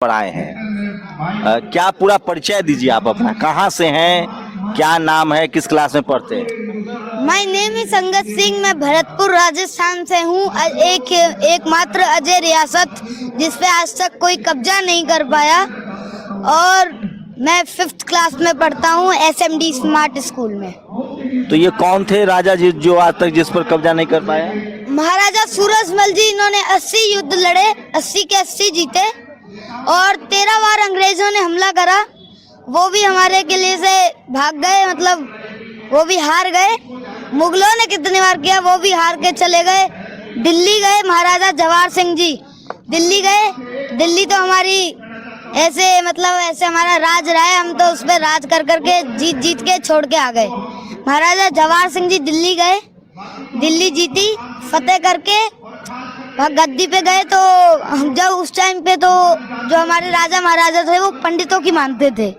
पढ़ाए हैं। क्या पूरा परिचय दीजिए आप अपना, कहाँ से हैं, क्या नाम है, किस क्लास में पढ़ते हैं? माय नेम इज संगत सिंह। मैं भरतपुर राजस्थान से हूँ। एकमात्र अजय रियासत जिस पे आज तक कोई कब्जा नहीं कर पाया, और मैं 5th क्लास में पढ़ता हूँ SMD स्मार्ट स्कूल में। तो ये कौन थे राजा जी जो आज तक जिस पर कब्जा नहीं कर पाया? महाराजा सूरजमल जी। इन्होंने 80 युद्ध लड़े, 80 के 80 जीते, और 13 बार अंग्रेजों ने हमला करा। वो भी हमारे किले से भाग गए, मतलब वो भी हार गए। मुगलों ने कितनी बार किया, वो भी हार के चले गए। दिल्ली गए महाराजा जवाहर सिंह जी, दिल्ली गए। दिल्ली तो हमारी ऐसे हमारा राज रहा है, हम तो उस पर राज कर करके जीत के छोड़ के आ गए। महाराजा जवाहर सिंह जी दिल्ली गए, दिल्ली जीती, फतेह करके गद्दी पे गए। तो हम जब उस टाइम पे तो जो हमारे राजा महाराजा थे वो पंडितों की मानते थे,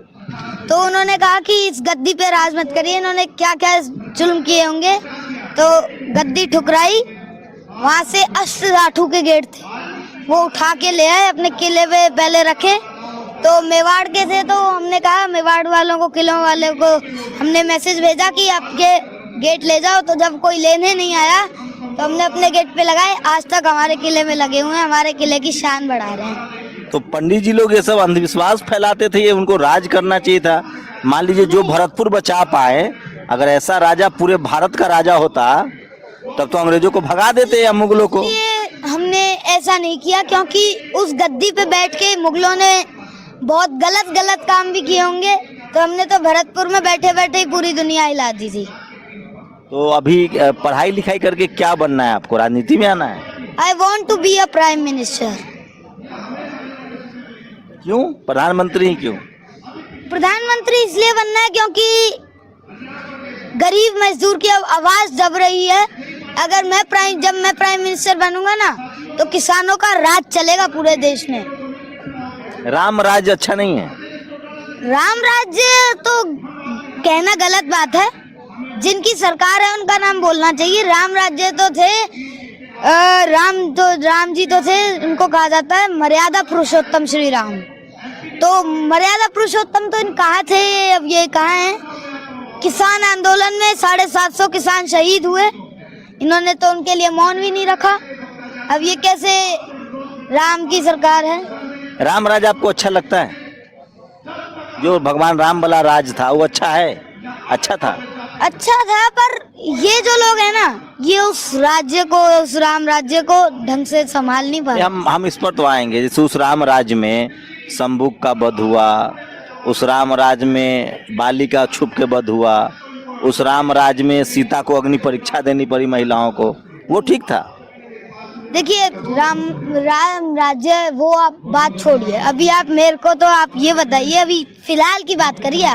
तो उन्होंने कहा कि इस गद्दी पे राज मत करिए। इन्होंने क्या क्या जुल्म किए होंगे, तो गद्दी ठुकराई। वहाँ से अष्टधातु के गेट थे, वो उठा के ले आए, अपने किले पे पहले रखे। तो मेवाड़ के थे, तो हमने कहा मेवाड़ वालों को, किलों वाले को हमने मैसेज भेजा कि आपके गेट ले जाओ। तो जब कोई लेने नहीं आया तो हमने अपने गेट पे लगाए। आज तक हमारे किले में लगे हुए हैं, हमारे किले की शान बढ़ा रहे हैं। तो पंडित जी लोग ये सब अंधविश्वास फैलाते थे, ये उनको राज करना चाहिए था। मान लीजिए जो भरतपुर बचा पाए, अगर ऐसा राजा पूरे भारत का राजा होता तब तो अंग्रेजों को भगा देते या मुगलों को। ये हमने ऐसा नहीं किया, क्योंकि उस गद्दी पे बैठ के मुगलों ने बहुत गलत काम भी किए होंगे, तो हमने तो भरतपुर में बैठे बैठे ही पूरी दुनिया हिला दी थी। तो अभी पढ़ाई लिखाई करके क्या बनना है आपको, राजनीति में आना है? I want to be a prime minister। क्यों प्रधानमंत्री ही क्यों? प्रधानमंत्री इसलिए बनना है क्योंकि गरीब मजदूर की आवाज दब रही है। अगर जब मैं प्राइम मिनिस्टर बनूंगा ना, तो किसानों का राज चलेगा पूरे देश में। राम राज्य अच्छा नहीं है? राम राज्य तो कहना गलत बात है, जिनकी सरकार है उनका नाम बोलना चाहिए। राम राज्य तो थे, राम जी तो थे, उनको कहा जाता है मर्यादा पुरुषोत्तम श्री राम। तो मर्यादा पुरुषोत्तम तो इन कहाँ थे, अब ये कहाँ हैं? किसान आंदोलन में 750 किसान शहीद हुए, इन्होंने तो उनके लिए मौन भी नहीं रखा। अब ये कैसे राम की सरकार है? राम राज आपको अच्छा लगता है? जो भगवान राम वाला राज था वो अच्छा है? अच्छा था पर ये जो लोग हैं ना, ये उस राम राज्य को ढंग से संभाल नहीं पाए। हम इस पर तो आएंगे। जैसे उस राम राज्य में शंभुक का वध हुआ, उस राम राज्य में बाली का छुप के वध हुआ, उस राम राज्य में सीता को अग्नि परीक्षा देनी पड़ी महिलाओं को, वो ठीक था? देखिए राम राज्य वो आप बात छोड़िए, अभी आप मेरे को तो आप ये बताइए, अभी फिलहाल की बात करिए।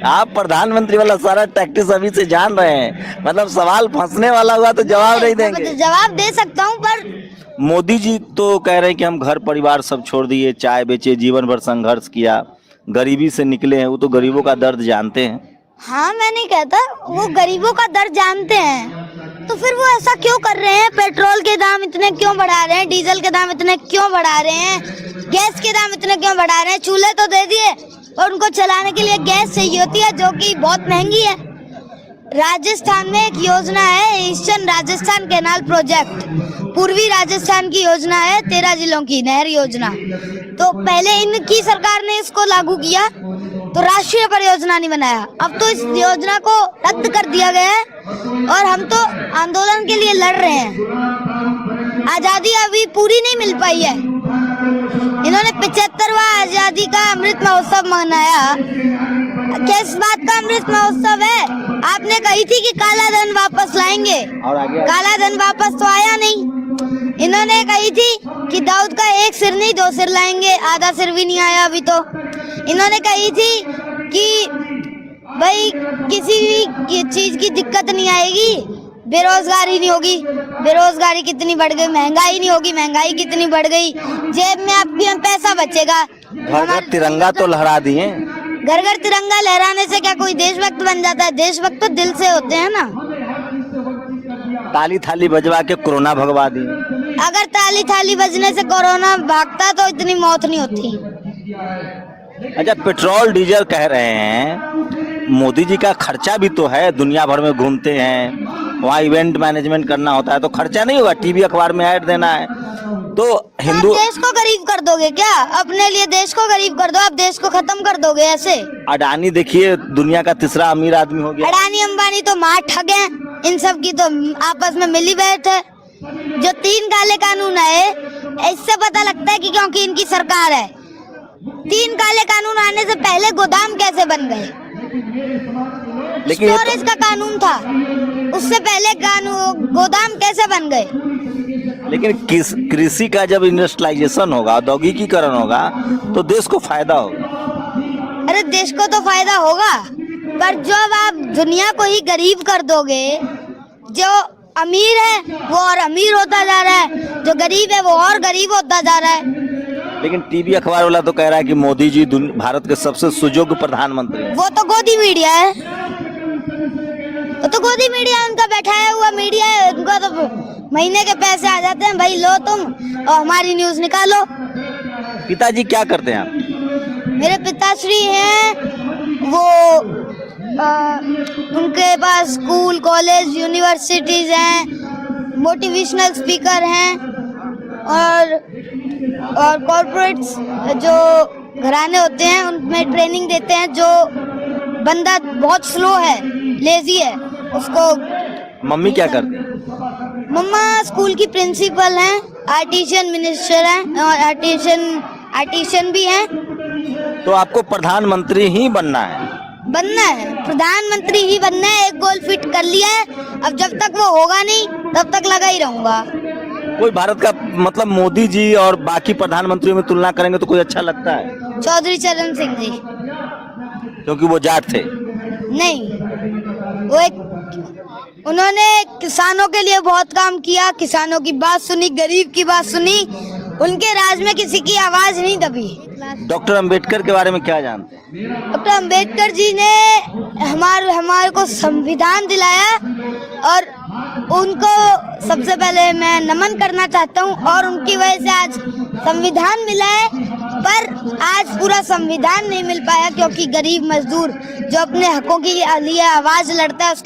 आप प्रधानमंत्री वाला सारा टैक्टिस अभी से जान रहे हैं, मतलब सवाल फंसने वाला हुआ तो जवाब नहीं देंगे। जवाब दे सकता हूँ, पर मोदी जी तो कह रहे हैं कि हम घर परिवार सब छोड़ दिए, चाय बेचे, जीवन भर संघर्ष किया, गरीबी से निकले हैं। वो तो गरीबों का दर्द जानते हैं। हाँ, मैं नहीं कहता, वो गरीबों का दर्द जानते हैं, तो फिर वो ऐसा क्यों कर रहे हैं? पेट्रोल के दाम इतने क्यों बढ़ा रहे हैं? डीजल के दाम इतने क्यों बढ़ा रहे हैं? गैस के दाम इतने क्यों बढ़ा रहे हैं? चूल्हे तो दे दिए, और उनको चलाने के लिए गैस चाहिए होती है, जो कि बहुत महंगी है। राजस्थान में एक योजना है, ईस्टर्न राजस्थान कैनाल प्रोजेक्ट, पूर्वी राजस्थान की योजना है, 13 जिलों की नहर योजना। तो पहले इनकी सरकार ने इसको लागू किया, तो राष्ट्रीय परियोजना नहीं बनाया। अब तो इस योजना को रद्द कर दिया गया है, और हम तो आंदोलन के लिए लड़ रहे हैं। आजादी अभी पूरी नहीं मिल पाई है। इन्होंने 75वां आजादी का अमृत महोत्सव मनाया। किस बात का अमृत महोत्सव है? आपने कही थी कि काला धन वापस लाएंगे, काला धन वापस तो आया नहीं। इन्होंने कही थी कि दाऊद का एक सिर नहीं 2 सिर लाएंगे, आधा सिर भी नहीं आया अभी तो। इन्होंने कही थी कि भाई किसी भी चीज की दिक्कत नहीं आएगी, बेरोजगारी नहीं होगी। बेरोजगारी कितनी बढ़ गई, महंगाई नहीं होगी, महंगाई कितनी बढ़ गई, जेब में आपके पैसा बचेगा। घर तिरंगा तो लहरा दिए। घर तिरंगा लहराने से क्या कोई देशभक्त बन जाता है? देशभक्त तो दिल से होते हैं ना। ताली थाली बजवा के कोरोना भगवा दी। ताली थाली बजवा के कोरोना भगवा दिया, ये तो बात नहीं है। अब 2 महीने बाद फिर से 2 महीने बाद अगर ताली थाली बजने से कोरोना भागता तो इतनी मौत नहीं होती। अच्छा, पेट्रोल डीजल कह रहे हैं, मोदी जी का खर्चा भी तो है, दुनिया भर में घूमते हैं, वहाँ इवेंट मैनेजमेंट करना होता है, तो खर्चा नहीं होगा? टीवी अखबार में ऐड देना है तो हिंदू। आप देश को गरीब कर दोगे क्या? अपने लिए देश को गरीब कर दो, आप देश को खत्म कर दोगे ऐसे? अडानी देखिए, दुनिया का तीसरा अमीर आदमी हो गया। अडानी अंबानी तो मार ठग हैं, इन सब की तो आपस में मिली बैठ है। जो 3 काले कानून है, इससे पता लगता है कि क्योंकि इनकी सरकार है। 3 काले कानून आने से पहले गोदाम कैसे बन गए? लेकिन ये स्टोरेज का कानून था, उससे पहले कानून गोदाम कैसे बन गए? लेकिन कृषि का जब इंडस्ट्रियलाइजेशन होगा, औद्योगिकीकरण होगा, तो देश को फायदा होगा। अरे देश को तो फायदा होगा, पर जब आप दुनिया को ही गरीब कर दोगे, जो अमीर है वो और अमीर होता जा रहा है, जो गरीब है वो और गरीब होता जा रहा है। लेकिन टीवी अखबार वाला तो कह रहा है कि मोदी जी भारत के सबसे सुयोग्य प्रधानमंत्री हैं। वो तो गोदी मीडिया है, वो तो गोदी मीडिया, उनका बैठाया हुआ मीडिया है। उनका तो महीने के पैसे आ जाते हैं, भाई लो तुम और हमारी न्यूज निकालो। पिताजी क्या करते हैं आप? मेरे पिताश्री हैं वो उनके पास स्कूल, कॉलेज, यूनिवर्सिटीज हैं, मोटिवेशनल स्पीकर हैं और कॉर्पोरेट्स जो घराने होते हैं उनमें ट्रेनिंग देते हैं। जो बंदा बहुत स्लो है, लेजी है, उसको। मम्मी क्या करती हैं? मम्मा स्कूल की प्रिंसिपल हैं, आर्टिशियन मिनिस्टर हैं और आर्टिशियन भी हैं। तो आपको प्रधानमंत्री ही बनना है? बनना है, प्रधानमंत्री ही बनना है। एक गोल फिट कर लिया है, अब जब तक वो होगा नहीं तब तक लगा ही रहूंगा। कोई भारत का मतलब मोदी जी और बाकी प्रधानमंत्रियों में तुलना करेंगे तो कोई अच्छा लगता है? चौधरी चरण सिंह जी। क्योंकि वो जाट थे? नहीं, उन्होंने किसानों के लिए बहुत काम किया, किसानों की बात सुनी, गरीब की बात सुनी, उनके राज में किसी की आवाज नहीं दबी। डॉक्टर अंबेडकर के बारे में क्या जानते हैं? डॉक्टर अंबेडकर जी ने हमारे को संविधान दिलाया और उनको सबसे पहले मैं नमन करना चाहता हूँ। और उनकी वजह से आज संविधान मिला है, पर आज पूरा संविधान नहीं मिल पाया क्योंकि गरीब मजदूर जो अपने हकों के लिए आवाज लड़ता है